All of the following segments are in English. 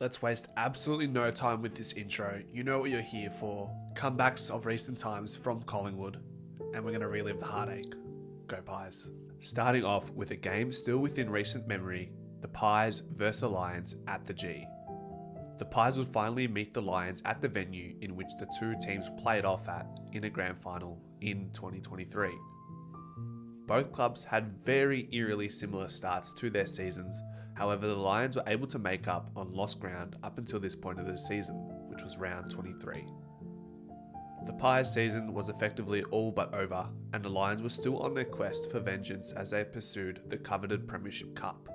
Let's waste absolutely no time with this intro. You know what you're here for. Comebacks of recent times from Collingwood, and we're going to relive the heartache. Go Pies. Starting off with a game still within recent memory, the Pies versus the Lions at the G. The Pies would finally meet the Lions at the venue in which the two teams played off at in a grand final in 2023. Both clubs had very eerily similar starts to their seasons. However, the Lions were able to make up on lost ground up until this point of the season, which was round 23. The Pies season was effectively all but over, and the Lions were still on their quest for vengeance as they pursued the coveted Premiership Cup.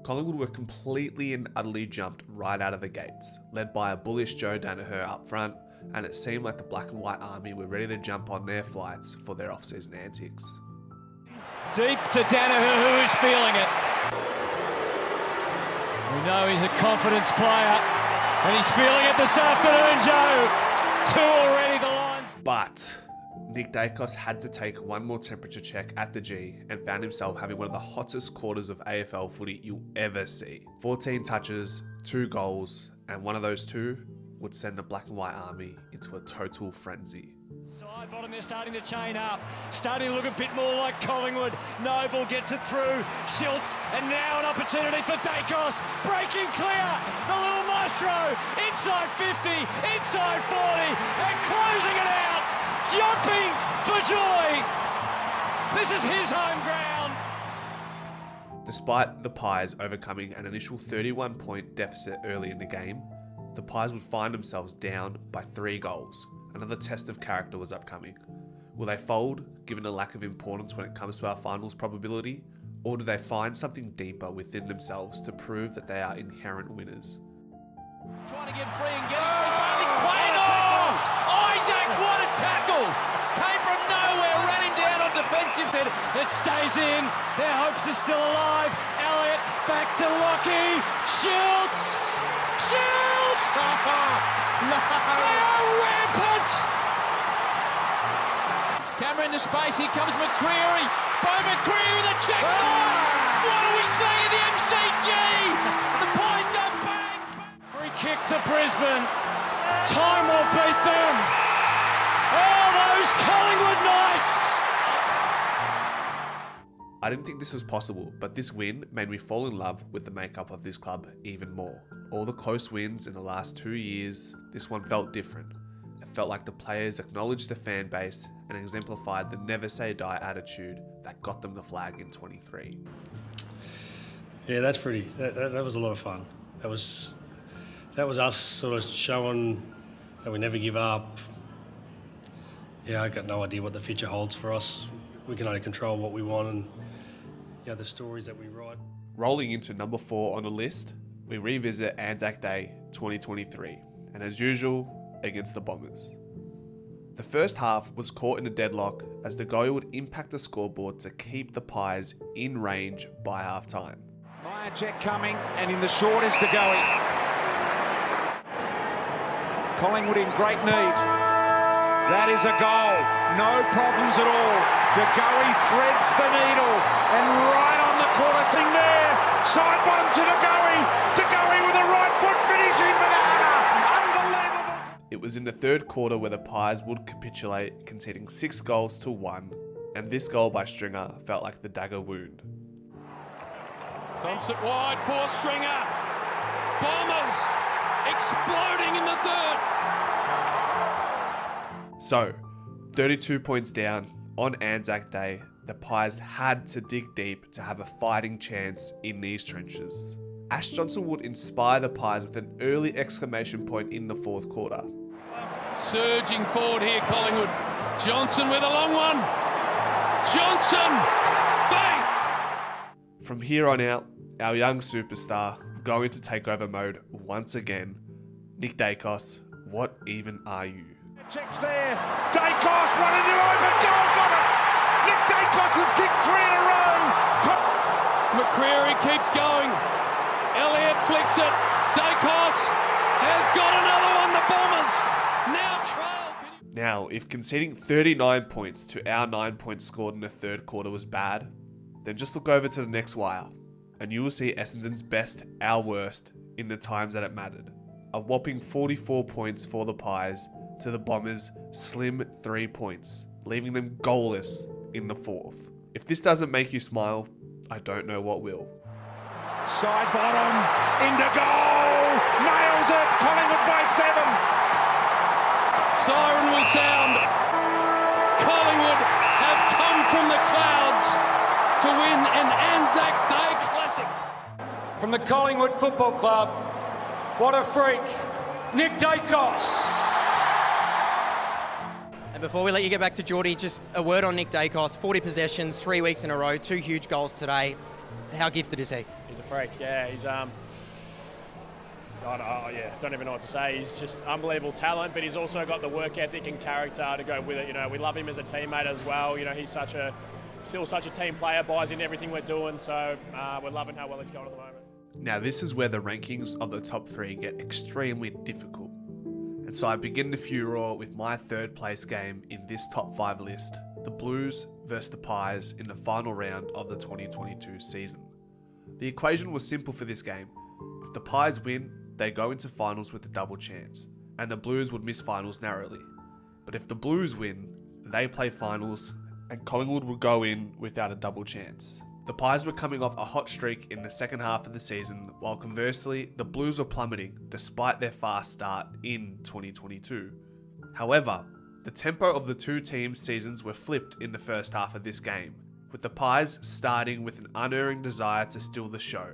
Collingwood were completely and utterly jumped right out of the gates, led by a bullish Joe Danaher up front, and it seemed like the Black and White Army were ready to jump on their flights for their off-season antics. Deep to Danaher, who is feeling it. We know he's a confidence player, and he's feeling it this afternoon, Joe. Two already, the Lions. But Nick Dacos had to take one more temperature check at the G and found himself having one of the hottest quarters of AFL footy you'll ever see. 14 touches, 2 goals, and one of those two would send the Black and White Army into a total frenzy. Side bottom, they're starting to chain up, starting to look a bit more like Collingwood. Noble gets it through, Schultz, and now an opportunity for Dacos, breaking clear, the little maestro, inside 50, inside 40, and closing it out, jumping for joy. This is his home ground. Despite the Pies overcoming an initial 31-point deficit early in the game, the Pies would find themselves down by 3 goals. Another test of character was upcoming. Will they fold, given the lack of importance when it comes to our finals probability, or do they find something deeper within themselves to prove that they are inherent winners? Trying to get free and getting free. Isaac, what a tackle! Came from nowhere, ran him down on defensive. It stays in, their hopes are still alive. Elliott, back to Lockie, Schultz! No! They are rampant! Camera into space, here comes McCreary. Bo McCreary with a check. What do we say in the MCG? The Pies go bang! Free kick to Brisbane. Time will beat them. Oh, those Collingwood Knights! I didn't think this was possible, but this win made me fall in love with the makeup of this club even more. All the close wins in the last 2 years, this one felt different. It felt like the players acknowledged the fan base and exemplified the never say die attitude that got them the flag in 23. Yeah, that's pretty. That was a lot of fun. That was us sort of showing that we never give up. Yeah, I got no idea what the future holds for us. We can only control what we want and the stories that we write. Rolling into number 4 on the list, we revisit Anzac Day 2023, and as usual, against the Bombers. The first half was caught in a deadlock as the goal would impact the scoreboard to keep the Pies in range by half-time. Check coming, and in the short is DeGoey. Collingwood in great need. That is a goal. No problems at all. DeGoey threads the needle, and right on the corner thing there. Side bottom to DeGoey. DeGoey with a right foot finishing banana. Unbelievable. It was in the third quarter where the Pies would capitulate, conceding 6 goals to 1, and this goal by Stringer felt like the dagger wound. Thumps it wide for Stringer. Bombers exploding in the third. So, 32 points down on Anzac Day, the Pies had to dig deep to have a fighting chance in these trenches. Ash Johnson would inspire the Pies with an early exclamation point in the fourth quarter. Surging forward here, Collingwood. Johnson with a long one. Johnson! Bang! From here on out, our young superstar going to takeover mode once again. Nick Dacos, what even are you? Checks there. Dacos, what a new open goal, got it! Nick Dacos has kicked 3 in a row. McCreary keeps going. Elliott flicks it. Dacos has got another one. The Bombers now trail. Now, if conceding 39 points to our 9 points scored in the third quarter was bad, then just look over to the next wire, and you will see Essendon's best, our worst, in the times that it mattered. A whopping 44 points for the Pies to the Bombers' slim 3 points, leaving them goalless in the fourth. If this doesn't make you smile, I don't know what will. Side bottom, into goal, nails it, Collingwood by 7. Siren will sound. Collingwood have come from the clouds to win an Anzac Day Classic. From the Collingwood Football Club, what a freak, Nick Dacos. And before we let you get back to Geordie, just a word on Nick Dacos. 40 possessions, 3 weeks in a row, 2 huge goals today. How gifted is he? He's a freak, yeah. He's don't even know what to say. He's just unbelievable talent, but he's also got the work ethic and character to go with it. You know, we love him as a teammate as well. You know, he's still such a team player, buys in everything we're doing. So we're loving how well he's going at the moment. Now this is where the rankings of the top 3 get extremely difficult. And so I begin the furor with my third place game in this top 5 list, the Blues versus the Pies in the final round of the 2022 season. The equation was simple for this game. If the Pies win, they go into finals with a double chance, and the Blues would miss finals narrowly. But if the Blues win, they play finals, and Collingwood would go in without a double chance. The Pies were coming off a hot streak in the second half of the season, while conversely, the Blues were plummeting despite their fast start in 2022. However, the tempo of the two teams' seasons were flipped in the first half of this game, with the Pies starting with an unerring desire to steal the show.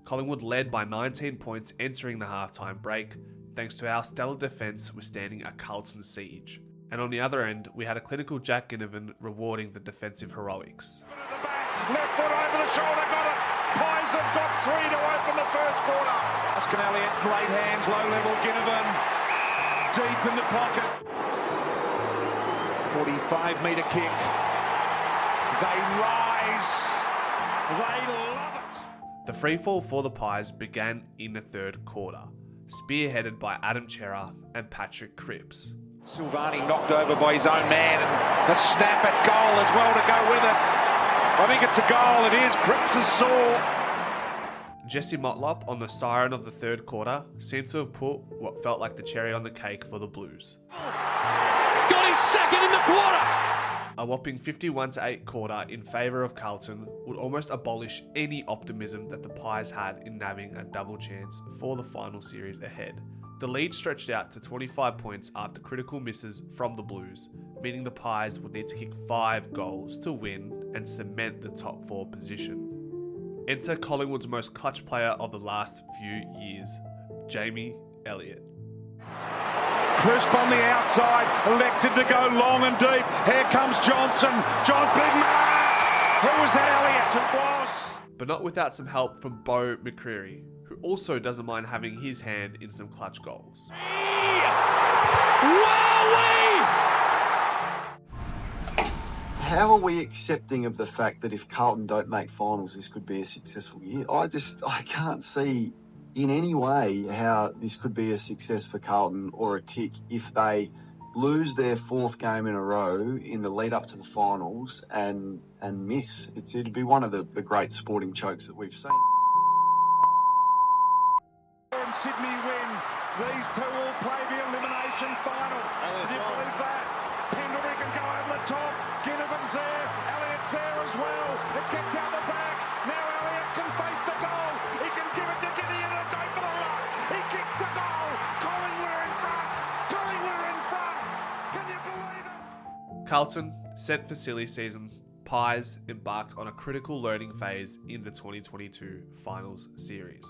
Collingwood led by 19 points entering the halftime break, thanks to our stellar defence withstanding a Carlton siege. And on the other end, we had a clinical Jack Ginnivan rewarding the defensive heroics. Left foot over the shoulder, got it. Pies have got 3 to open the first quarter. Oscar Elliott, great hands, low level. Ginnivan deep in the pocket. 45-metre kick. They rise. They love it. The freefall for the Pies began in the third quarter, spearheaded by Adam Chera and Patrick Cripps. Silvani knocked over by his own man, and a snap at goal as well to go with it. I think it's a goal. It is. Cripps is sore. Jesse Motlop on the siren of the third quarter seemed to have put what felt like the cherry on the cake for the Blues. Got his second in the quarter. A whopping 51-8 quarter in favour of Carlton would almost abolish any optimism that the Pies had in nabbing a double chance for the final series ahead. The lead stretched out to 25 points after critical misses from the Blues, meaning the Pies would need to kick 5 goals to win and cement the top 4 position. Enter Collingwood's most clutch player of the last few years, Jamie Elliott. Crisp on the outside, elected to go long and deep. Here comes Johnson. Big mark. Who was that, Elliott? It was. But not without some help from Beau McCreary, who also doesn't mind having his hand in some clutch goals. How are we accepting of the fact that if Carlton don't make finals, this could be a successful year? I can't see in any way how this could be a success for Carlton or a tick if they lose their 4th game in a row in the lead up to the finals and miss. It'd be one of the great sporting chokes that we've seen. And Sydney win. These two will play the elimination final. Do you believe that? Pendlebury can go over the top. Ginnivan's there. Elliott's there as well. It kicked out the back. Now Elliott can face the goal. He can give it to Gideon and go for the run. He kicks the goal. Collingwood in front. Collingwood in front. Can you believe it? Carlton, set for silly season, Pies embarked on a critical learning phase in the 2022 finals series.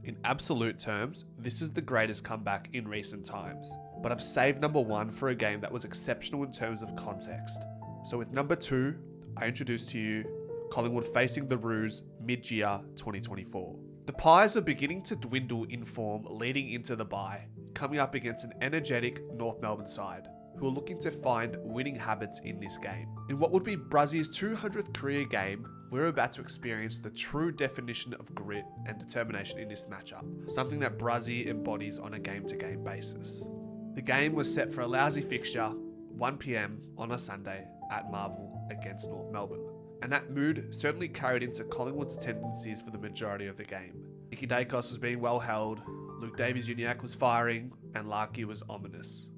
In absolute terms, this is the greatest comeback in recent times, but I've saved number 1 for a game that was exceptional in terms of context. So with number 2, I introduce to you Collingwood facing the Roos mid-year 2024. The Pies were beginning to dwindle in form leading into the bye, coming up against an energetic North Melbourne side, who are looking to find winning habits in this game. In what would be Bruzzy's 200th career game, we're about to experience the true definition of grit and determination in this matchup, something that Bruzzy embodies on a game-to-game basis. The game was set for a lousy fixture, 1 PM on a Sunday at Marvel against North Melbourne, and that mood certainly carried into Collingwood's tendencies for the majority of the game. Nicky Dacos was being well held, Luke Davies-Uniacke was firing, and Larkey was ominous.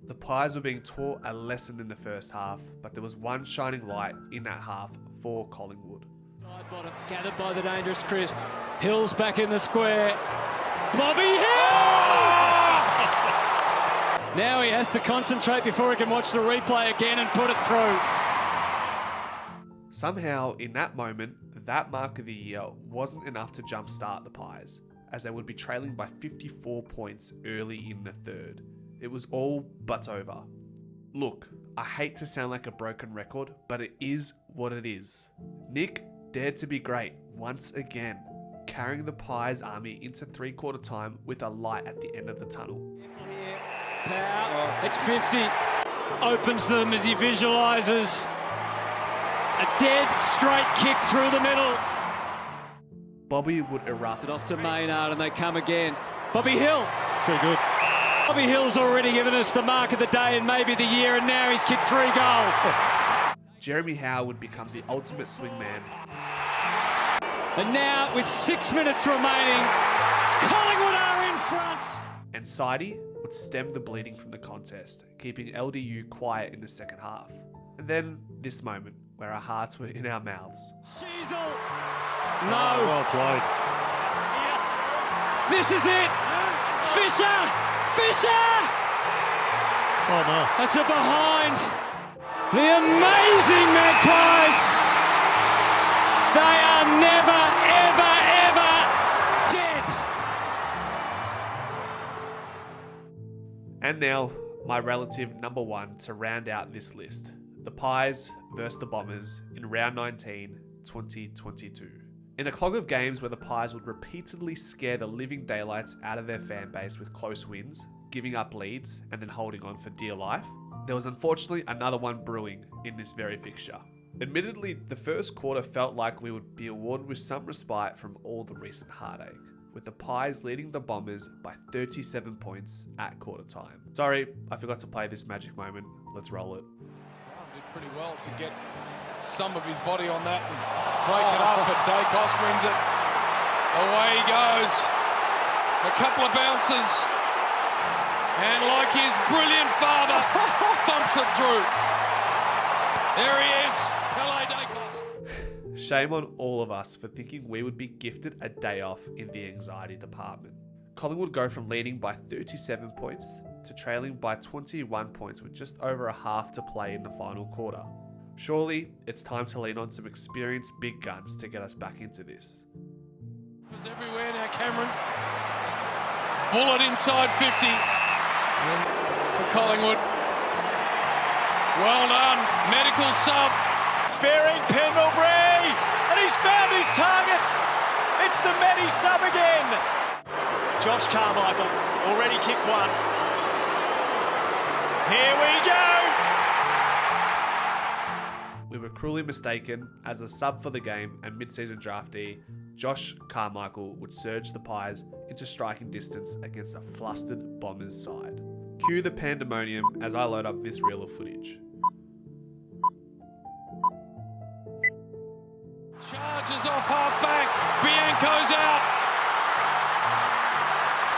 The Pies were being taught a lesson in the first half, but there was one shining light in that half for Collingwood. Side bottom, gathered by the dangerous Chris. Hill's back in the square. Bobby Hill! Now he has to concentrate before he can watch the replay again and put it through. Somehow, in that moment, that mark of the year wasn't enough to jumpstart the Pies, as they would be trailing by 54 points early in the third. It was all but over. Look, I hate to sound like a broken record, but it is what it is. Nick dared to be great once again, carrying the Pies army into three-quarter time with a light at the end of the tunnel. Now, it's 50. Opens them as he visualises a dead straight kick through the middle. Bobby would erupt. It off to Maynard and they come again. Bobby Hill. Too good. Bobby Hill's already given us the mark of the day and maybe the year, and now he's kicked 3 goals. Jeremy Howe would become the ultimate swingman. And now, with 6 minutes remaining, Collingwood are in front. And Sidey would stem the bleeding from the contest, keeping LDU quiet in the second half. And then this moment, where our hearts were in our mouths. Sheasel. No. Well played. This is it. Fisher. Oh no. That's a behind. The amazing Magpies. They are never, ever, ever dead. And now, my relative number 1 to round out this list. The Pies versus the Bombers in round 19, 2022. In a clog of games where the Pies would repeatedly scare the living daylights out of their fan base with close wins, giving up leads, and then holding on for dear life, there was unfortunately another one brewing in this very fixture. Admittedly, the first quarter felt like we would be awarded with some respite from all the recent heartache, with the Pies leading the Bombers by 37 points at quarter time. Sorry, I forgot to play this magic moment. Let's roll it. Did pretty well to get some of his body on that and break it up, but Dacos wins it. Away he goes. A couple of bounces. And like his brilliant father, thumps it through. There he is, Pele Dacos. Shame on all of us for thinking we would be gifted a day off in the anxiety department. Collingwood go from leading by 37 points to trailing by 21 points with just over a half to play in the final quarter. Surely, it's time to lean on some experienced big guns to get us back into this. It's everywhere now, Cameron. Bullet inside 50 for Collingwood. Well done, medical sub. Bearing Pendlebury, and he's found his target. It's the Medi sub again. Josh Carmichael already kicked one. Here we go. We were cruelly mistaken. As a sub for the game and mid-season draftee, Josh Carmichael would surge the Pies into striking distance against a flustered Bombers side. Cue the pandemonium as I load up this reel of footage. Charges off half-back. Bianco's out.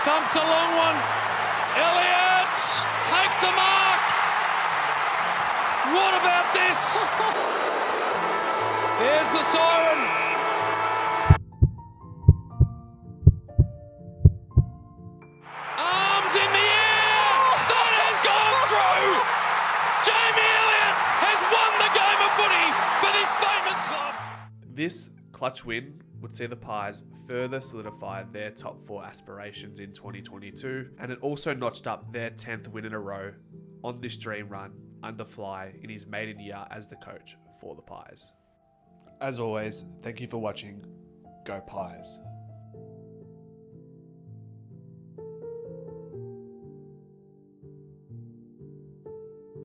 Thumps a long one. Elliott takes the mark. What about this? There's the siren. Arms in the air. That has gone through. Jamie Elliott has won the game of footy for this famous club. This clutch win would see the Pies further solidify their top 4 aspirations in 2022, and it also notched up their 10th win in a row on this dream run under Fly in his maiden year as the coach for the Pies. As always, thank you for watching. Go Pies.